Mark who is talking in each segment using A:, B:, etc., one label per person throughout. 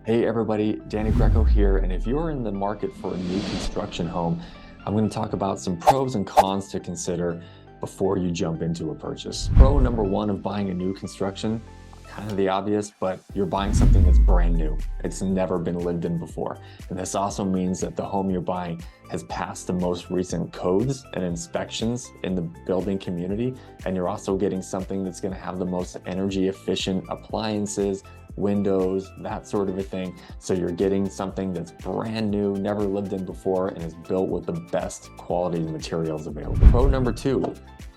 A: Hey everybody, Danny Greco here, and if you're in the market for a new construction home, I'm going to talk about some pros and cons to consider before you jump into a purchase. Pro number one of buying a new construction, kind of the obvious, but you're buying something that's brand new. It's never been lived in before. And this also means that the home you're buying has passed the most recent codes and inspections in the building community. And you're also getting something that's going to have the most energy efficient appliances, windows, that sort of a thing. So you're getting something that's brand new, never lived in before, and is built with the best quality materials available. Pro number two,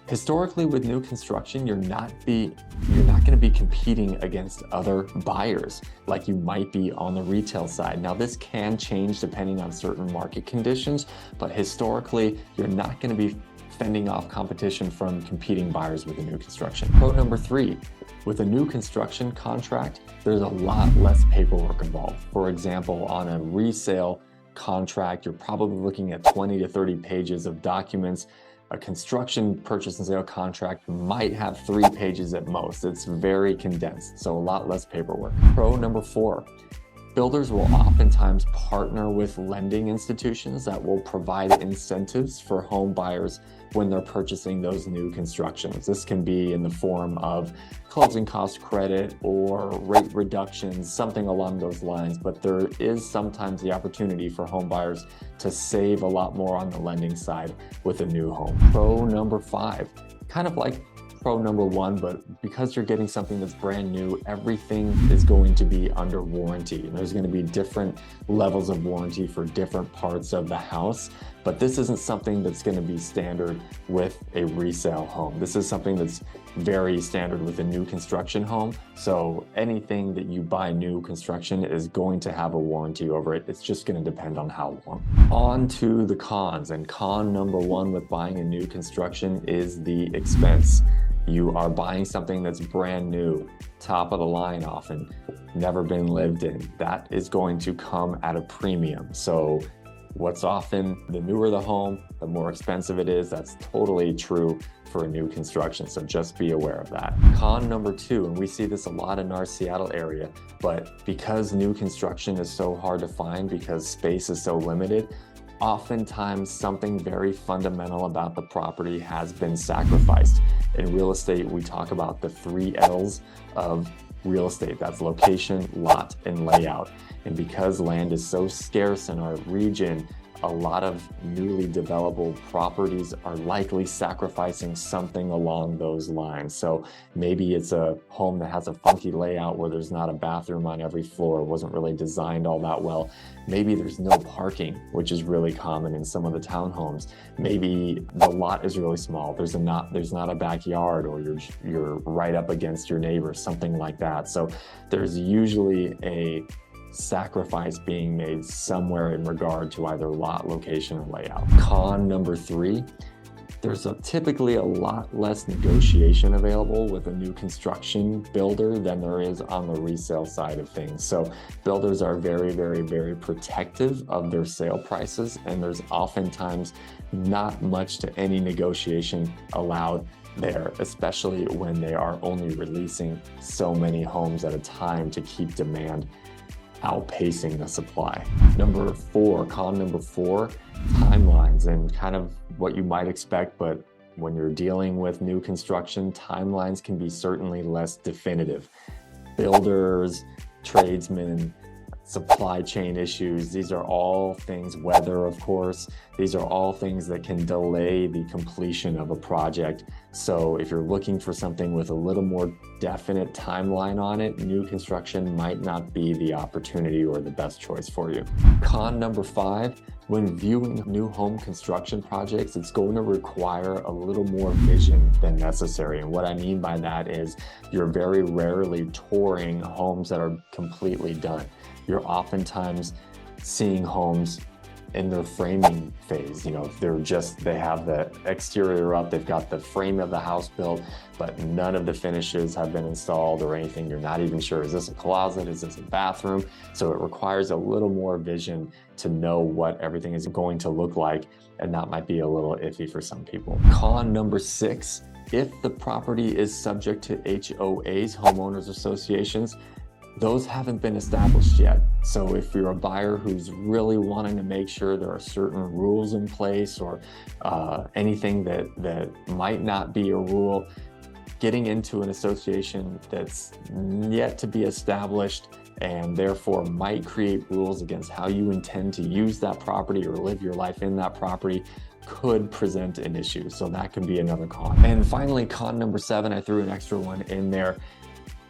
A: historically with new construction, you're not going to be competing against other buyers like you might be on the retail side. Now this can change depending on certain market conditions, but historically you're not going to be fending off competition from competing buyers with a new construction. Pro number three, with a new construction contract, there's a lot less paperwork involved. For example, on a resale contract, you're probably looking at 20 to 30 pages of documents. A construction purchase and sale contract might have 3 pages at most. It's very condensed, so a lot less paperwork. Pro number four, builders will oftentimes partner with lending institutions that will provide incentives for home buyers when they're purchasing those new constructions. This can be in the form of closing cost credit or rate reductions, something along those lines, but there is sometimes the opportunity for home buyers to save a lot more on the lending side with a new home. Pro number five, kind of like pro number one, but because you're getting something that's brand new, everything is going to be under warranty. And there's going to be different levels of warranty for different parts of the house, but this isn't something that's going to be standard with a resale home. This is something that's very standard with a new construction home. So anything that you buy new construction is going to have a warranty over it. It's just going to depend on how long. On to the cons, and con number one with buying a new construction is the expense. You are buying something that's brand new, top of the line often, never been lived in. That is going to come at a premium. So what's often the newer the home, the more expensive it is. That's totally true for a new construction. So just be aware of that. Con number two, and we see this a lot in our Seattle area, but because new construction is so hard to find because space is so limited, oftentimes something very fundamental about the property has been sacrificed. In real estate, we talk about the 3 L's of real estate. That's location, lot, and layout. And because land is so scarce in our region, a lot of newly developable properties are likely sacrificing something along those lines. So maybe it's a home that has a funky layout where there's not a bathroom on every floor, wasn't really designed all that well. Maybe there's no parking, which is really common in some of the townhomes. Maybe the lot is really small. There's not a backyard, or you're right up against your neighbor, something like that. So there's usually a sacrifice being made somewhere in regard to either lot, location, or layout. Con number three, there's typically a lot less negotiation available with a new construction builder than there is on the resale side of things. So builders are very, very, very protective of their sale prices, and there's oftentimes not much to any negotiation allowed there, especially when they are only releasing so many homes at a time to keep demand outpacing the supply. Number four, con number four, timelines, and kind of what you might expect, but when you're dealing with new construction, timelines can be certainly less definitive. Builders, tradesmen, supply chain issues, these are all things, weather of course, these are all things that can delay the completion of a project. So if you're looking for something with a little more definite timeline on it, new construction might not be the opportunity or the best choice for you. Con number five, when viewing new home construction projects, it's going to require a little more vision than necessary. And what I mean by that is you're very rarely touring homes that are completely done. You're oftentimes seeing homes in their framing phase. You know, they have the exterior up, they've got the frame of the house built, but none of the finishes have been installed or anything. You're not even sure, is this a closet? Is this a bathroom? So it requires a little more vision to know what everything is going to look like, and that might be a little iffy for some people. Con number six, If the property is subject to HOAs, homeowners associations, those haven't been established yet. So if you're a buyer who's really wanting to make sure there are certain rules in place or anything that might not be a rule, getting into an association that's yet to be established and therefore might create rules against how you intend to use that property or live your life in that property could present an issue. So that could be another con. And finally, con number 7, I threw an extra one in there.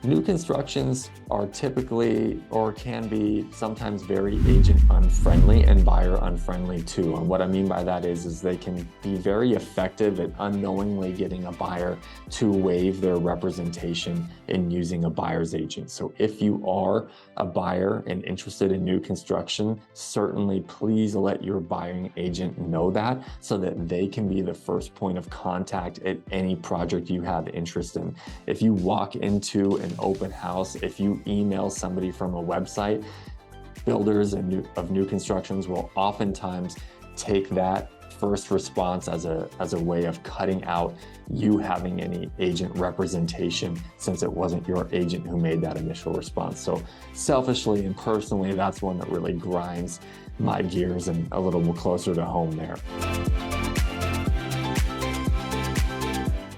A: New constructions are typically, or can be sometimes, very agent unfriendly and buyer unfriendly too. And what I mean by that is they can be very effective at unknowingly getting a buyer to waive their representation in using a buyer's agent. So if you are a buyer and interested in new construction, certainly please let your buying agent know that so that they can be the first point of contact at any project you have interest in. If you walk into an open house, if you email somebody from a website, builders of new constructions will oftentimes take that first response as a way of cutting out you having any agent representation, since it wasn't your agent who made that initial response. So selfishly and personally, that's one that really grinds my gears and a little more closer to home there.